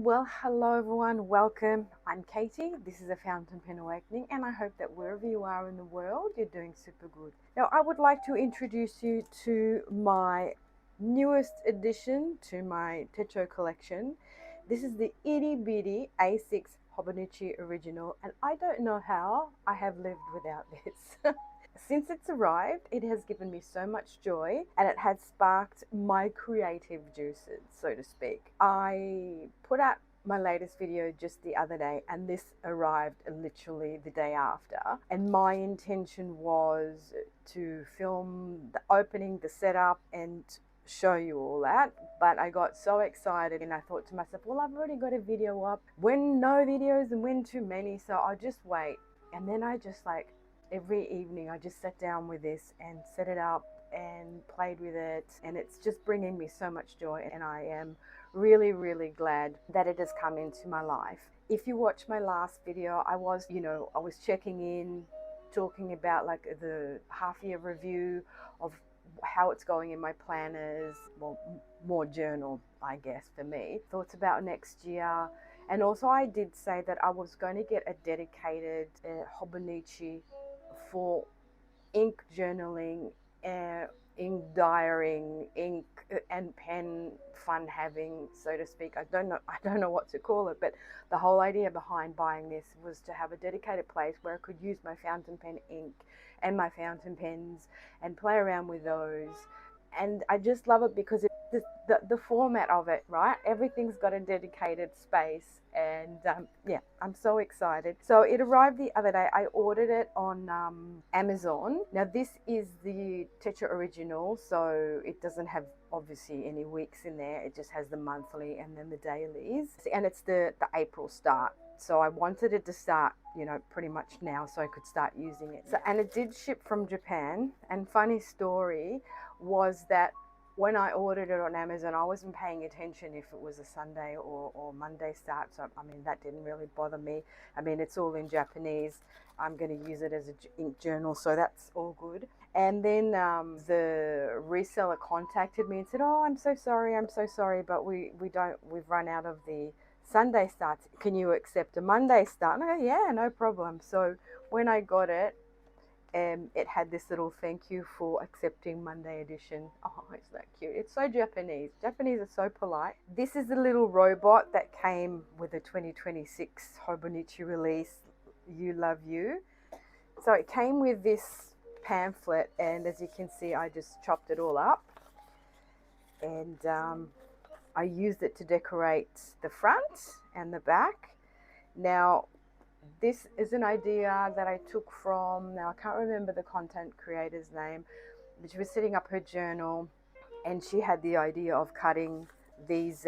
Well, hello everyone, welcome. I'm Katie. This is a Fountain Pen Awakening, and I hope that wherever you are in the world, you're doing super good. Now, I would like to introduce you to my newest addition to my techo collection. This is the itty bitty A6 Hobonichi Original, and I don't know how I have lived without this. Since it's arrived, it has given me so much joy and it has sparked my creative juices, so to speak. I put out my latest video just the other day and this arrived literally the day after. And my intention was to film the opening, the setup, and show you all that, but I got so excited and I thought to myself, well, I've already got a video up. When no videos and when too many, so I'll just wait. And then I just every evening I just sat down with this and set it up and played with it, and it's just bringing me so much joy, and I am really glad that it has come into my life. If you watch my last video, I was checking in, talking about like the half-year review of how it's going in my planners, well, more journal, I guess, for me, thoughts about next year. And also I did say that I was going to get a dedicated Hobonichi for ink journaling, ink diarying, ink and pen fun having, so to speak. I don't know what to call it, but the whole idea behind buying this was to have a dedicated place where I could use my fountain pen ink and my fountain pens and play around with those. And I just love it because the format of it, right? Everything's got a dedicated space, and yeah, I'm so excited. So it arrived the other day. I ordered it on Amazon. Now this is the Techo Original, so it doesn't have obviously any weeks in there. It just has the monthly and then the dailies, and it's the April Start. So I wanted it to start, pretty much now, so I could start using it. So, and it did ship from Japan. And funny story was that when I ordered it on Amazon, I wasn't paying attention if it was a Sunday or Monday start. So, I mean, that didn't really bother me. I mean, it's all in Japanese. I'm going to use it as an ink journal, so that's all good. And then the reseller contacted me and said, oh, I'm so sorry, but we've run out of the Sunday starts. Can you accept a Monday start? And I go, yeah, no problem. So when I got it, it had this little thank you for accepting Monday edition. Oh, it's that cute. It's so Japanese. Japanese are so polite. This is the little robot that came with the 2026 Hobonichi release, You Love You. So it came with this pamphlet, and as you can see, I just chopped it all up, and I used it to decorate the front and the back. Now, this is an idea that I took from, now I can't remember the content creator's name, but she was setting up her journal and she had the idea of cutting these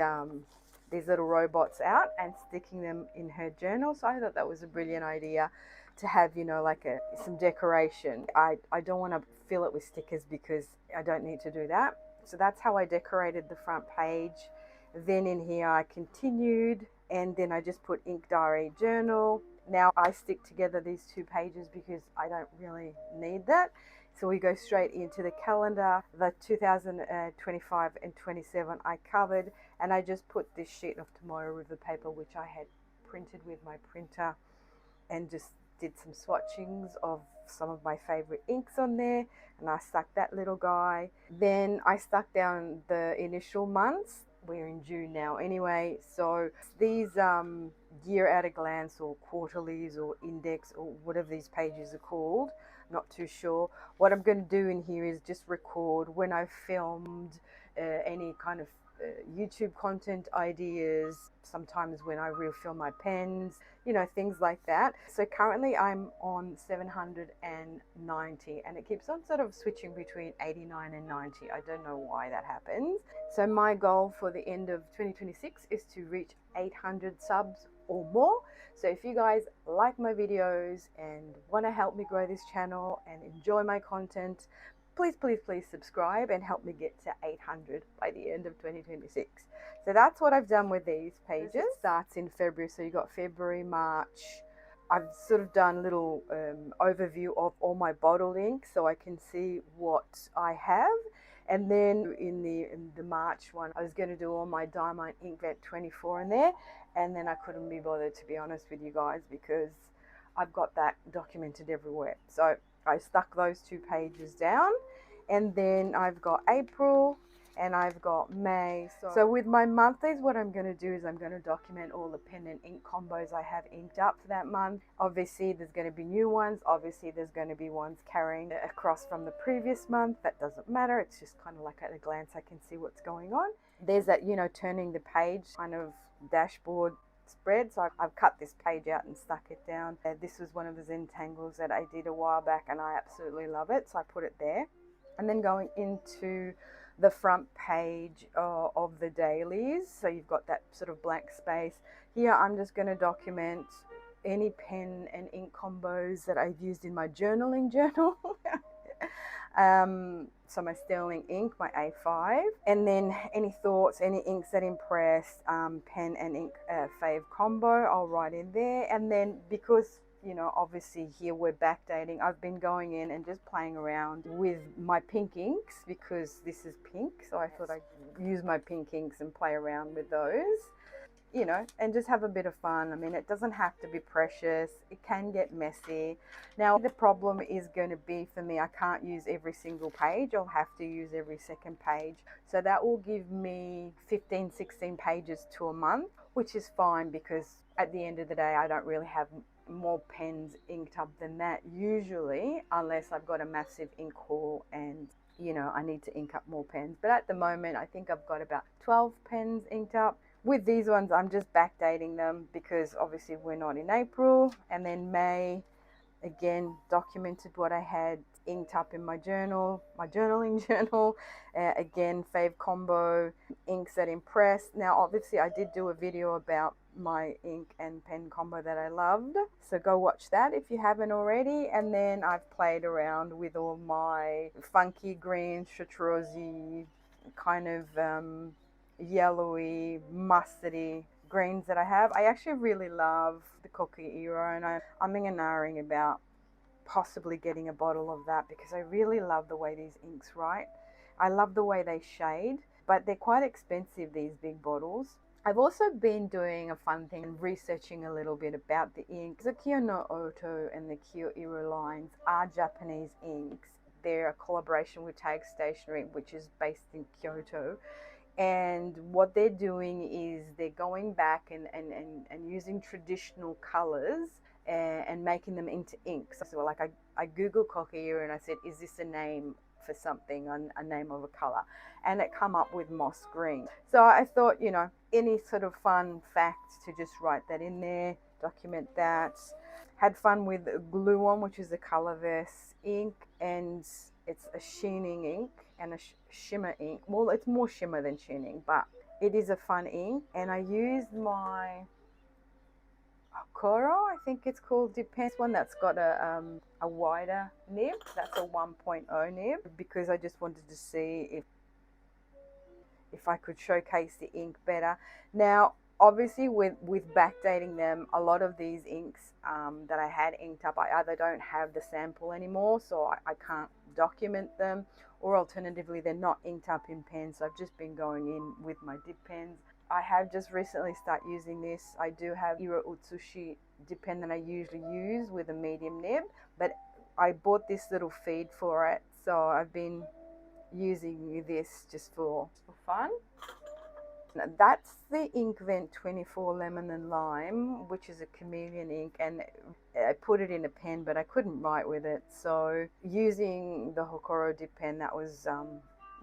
little robots out and sticking them in her journal. So I thought that was a brilliant idea to have, some decoration. I don't want to fill it with stickers because I don't need to do that. So that's how I decorated the front page. Then in here I continued, and then I just put ink diary journal. Now I stick together these two pages because I don't really need that. So we go straight into the calendar. The 2025 and 27 I covered, and I just put this sheet of Tamoe River paper, which I had printed with my printer, and just did some swatchings of some of my favorite inks on there, and I stuck that little guy. Then I stuck down the initial months. We're in June now anyway, so these year at a glance or quarterlies or index or whatever these pages are called, not too sure. What I'm going to do in here is just record when I filmed any kind of YouTube content ideas, sometimes when I refill my pens, things like that. So currently I'm on 790, and it keeps on sort of switching between 89 and 90. I don't know why that happens. So my goal for the end of 2026 is to reach 800 subs or more. So if you guys like my videos and want to help me grow this channel and enjoy my content, please subscribe and help me get to 800 by the end of 2026. So that's what I've done with these pages. It starts in February, so you got February, March. I've sort of done a little overview of all my bottled ink so I can see what I have. And then in the March one, I was going to do all my Diamond Inkjet 24 in there. and then I couldn't be bothered, to be honest with you guys, because I've got that documented everywhere. So I stuck those 2 pages down, and then I've got April and I've got May. So with my monthlies, what I'm going to do is I'm going to document all the pen and ink combos I have inked up for that month. Obviously there's going to be new ones, obviously there's going to be ones carrying across from the previous month. That doesn't matter, it's just kind of like at a glance I can see what's going on. There's that, you know, turning the page kind of dashboard spread. So I've cut this page out and stuck it down. This was one of the Zentangles that I did a while back and I absolutely love it, so I put it there. And then going into the front page of the dailies, so you've got that sort of blank space here. I'm just going to document any pen and ink combos that I've used in my journaling journal. So my sterling ink, my A5, and then any thoughts, any inks that impressed, pen and ink fave combo, I'll write in there. And then because, you know, obviously here we're backdating, I've been going in and just playing around with my pink inks because this is pink, so I thought I'd use my pink inks and play around with those, you know, and just have a bit of fun. I mean, it doesn't have to be precious, it can get messy. Now the problem is going to be for me, I can't use every single page, I'll have to use every second page. So that will give me 15-16 pages to a month, which is fine because at the end of the day I don't really have more pens inked up than that usually, unless I've got a massive ink haul and, you know, I need to ink up more pens. But at the moment I think I've got about 12 pens inked up. With these ones I'm just backdating them because obviously we're not in April. And then May, again, documented what I had inked up in my journal, my journaling journal. Again, fave combo, inks that impressed. Now obviously I did do a video about my ink and pen combo that I loved, so go watch that if you haven't already. And then I've played around with all my funky green, chartreusey, kind of yellowy, mustardy greens that I have. I actually really love the Hocoro, and I'm umming about possibly getting a bottle of that because I really love the way these inks write. I love the way they shade, but they're quite expensive, these big bottles. I've also been doing a fun thing and researching a little bit about the ink. The Kyo no Oto and the Kyo lines are Japanese inks. They're a collaboration with Tag Stationery, which is based in Kyoto. And what they're doing is they're going back and using traditional colors and making them into inks. So like I Googled Hocoro and I said, is this a name for something, a name of a color? And it come up with moss green. So I thought, you know, any sort of fun facts to just write that in there, document that. Had fun with Gluon, which is a Colorverse ink, and it's a sheening ink and a shimmer ink. Well, it's more shimmer than sheening, but it is a fun ink. And I used my Hocoro, I think it's called, depends, one that's got a wider nib. That's a 1.0 nib because I just wanted to see if I could showcase the ink better. Now obviously with backdating them, a lot of these inks that I had inked up, I either don't have the sample anymore, so I can't document them, or alternatively they're not inked up in pens, so I've just been going in with my dip pens. I have just recently started using this. I do have Iro Utsushi dip pen that I usually use with a medium nib, but I bought this little feed for it, so I've been using this just for fun. That's the Inkvent 24 Lemon and Lime, which is a chameleon ink, and I put it in a pen but I couldn't write with it, so using the Hocoro dip pen, that was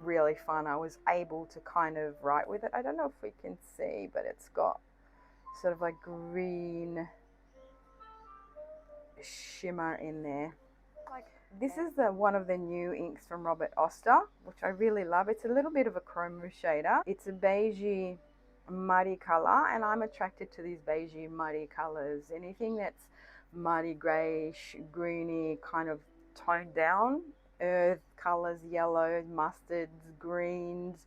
really fun. I was able to kind of write with it. I don't know if we can see, but it's got sort of like green shimmer in there. This is one of the new inks from Robert Oster, which I really love. It's a little bit of a chrome shader. It's a beigey muddy color, and I'm attracted to these beigey muddy colors. Anything that's muddy, greyish, greeny, kind of toned down, earth colors, yellows, mustards, greens,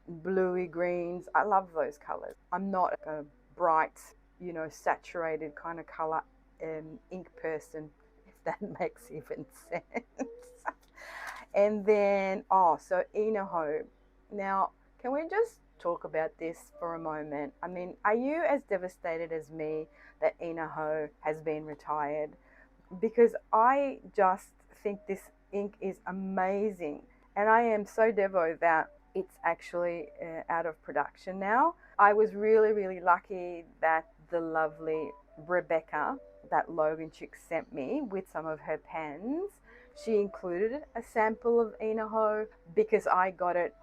bluey greens. I love those colors. I'm not a bright, you know, saturated kind of color ink person, that makes even sense. And then so Inoho. Now can we just talk about this for a moment. I mean, are you as devastated as me that Inaho has been retired? Because I just think this ink is amazing, and I am so devo that it's actually out of production now. I was really lucky that the lovely Rebecca, that Logan chick, sent me with some of her pens. She included a sample of Inaho because I got it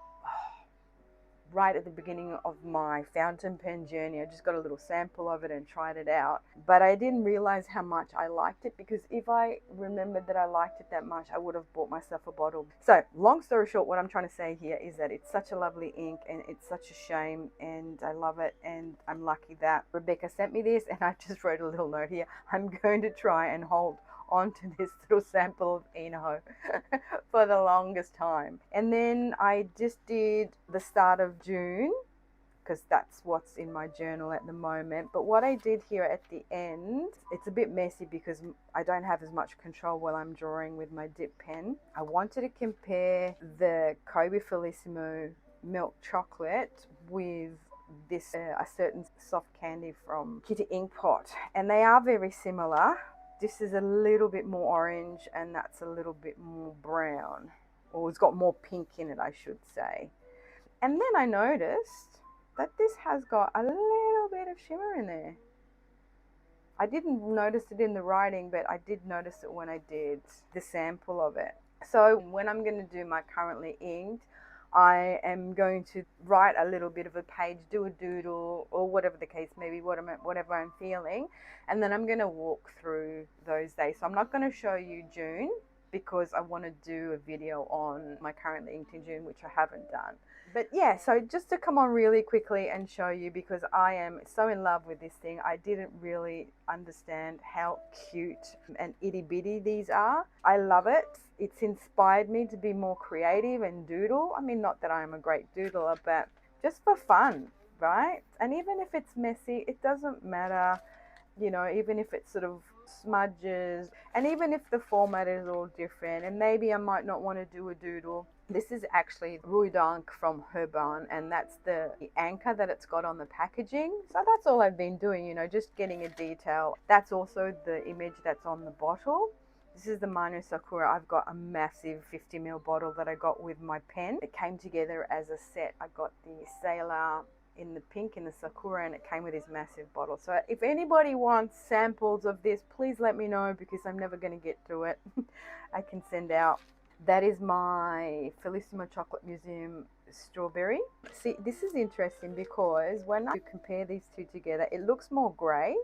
right at the beginning of my fountain pen journey. I just got a little sample of it and tried it out. But I didn't realize how much I liked it, because if I remembered that I liked it that much, I would have bought myself a bottle. So long story short, what I'm trying to say here is that it's such a lovely ink and it's such a shame, and I love it, and I'm lucky that Rebecca sent me this, and I just wrote a little note here. I'm going to try and hold onto this little sample of Inaho for the longest time. And then I just did the start of June, because that's what's in my journal at the moment. But what I did here at the end, it's a bit messy because I don't have as much control while I'm drawing with my dip pen. I wanted to compare the Kobe Felissimo milk chocolate with this a certain soft candy from Kitty Inkpot, and they are very similar. This is a little bit more orange and that's a little bit more brown, or it's got more pink in it, I should say. And then I noticed that this has got a little bit of shimmer in there. I didn't notice it in the writing, but I did notice it when I did the sample of it. So when I'm going to do my currently inked, I am going to write a little bit of a page, do a doodle, or whatever the case may be, whatever I'm feeling, and then I'm going to walk through those days. So I'm not going to show you June because I want to do a video on my currently inked in June, which I haven't done. But yeah, so just to come on really quickly and show you, because I am so in love with this thing. I didn't really understand how cute and itty bitty these are. I love it. It's inspired me to be more creative and doodle. I mean, not that I'm a great doodler, but just for fun, right? And even if it's messy, it doesn't matter, you know, even if it sort of smudges, and even if the format is all different, and maybe I might not want to do a doodle. This is actually Ruidank from Hobon, and that's the anchor that it's got on the packaging. So that's all I've been doing, you know, just getting a detail. That's also the image that's on the bottle. This is the Manu Sakura. I've got a massive 50ml bottle that I got with my pen. It came together as a set. I got the Sailor in the pink, in the Sakura, and it came with this massive bottle. So if anybody wants samples of this, please let me know, because I'm never going to get to it. I can send out. That is my Felissimo Chocolate Museum strawberry. See, this is interesting because when I compare these two together, it looks more grey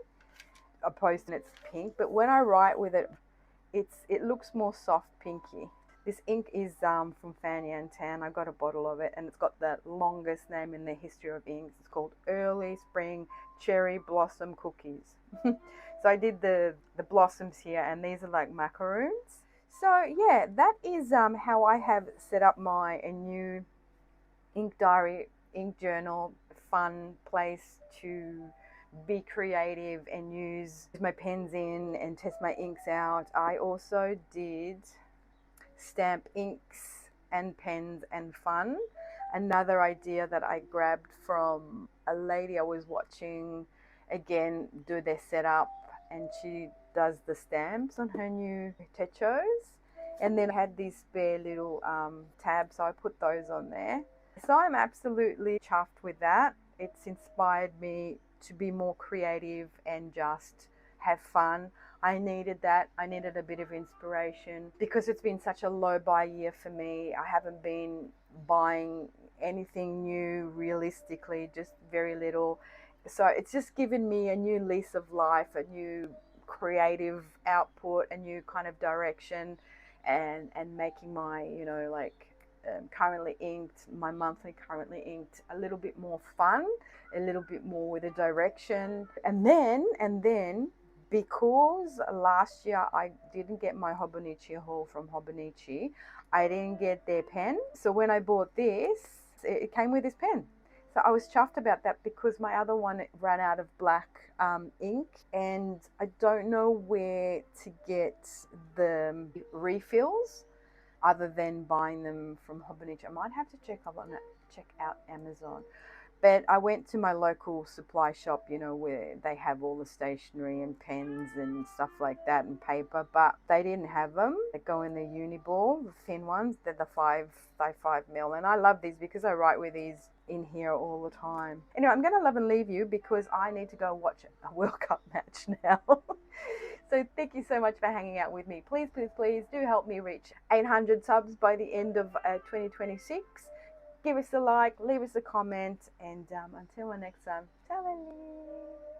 opposed to it's pink, but when I write with it, it looks more soft pinky. This ink is from Fan Yan Tan. I got a bottle of it, and it's got the longest name in the history of inks. It's called Early Spring Cherry Blossom Cookies. So I did the blossoms here, and these are like macaroons. So yeah, that is how I have set up my new ink diary, ink journal, fun place to be creative and use my pens in and test my inks out. I also did stamp inks and pens and fun. Another idea that I grabbed from a lady I was watching, again, do their setup, and she does the stamps on her new techos, and then I had these spare little tabs, so I put those on there. So I'm absolutely chuffed with that. It's inspired me to be more creative and just have fun. I needed that. I needed a bit of inspiration because it's been such a low buy year for me. I haven't been buying anything new realistically, just very little. So it's just given me a new lease of life, a new creative output, a new kind of direction, and making my, you know, like currently inked, my monthly currently inked, a little bit more fun, a little bit more with a direction. And then because last year I didn't get my Hobonichi haul from Hobonichi, I didn't get their pen. So when I bought this, it came with this pen. So I was chuffed about that because my other one ran out of black ink, and I don't know where to get the refills other than buying them from Hobonichi. I might have to check out Amazon. But I went to my local supply shop, you know, where they have all the stationery and pens and stuff like that and paper, but they didn't have them. They go in the Uniball, the thin ones. They're the 5 mil, and I love these because I write with these in here all the time. Anyway, I'm going to love and leave you because I need to go watch a World Cup match now. So thank you so much for hanging out with me. Please, please, please do help me reach 800 subs by the end of 2026. Give us a like, leave us a comment, and until next time, ciao.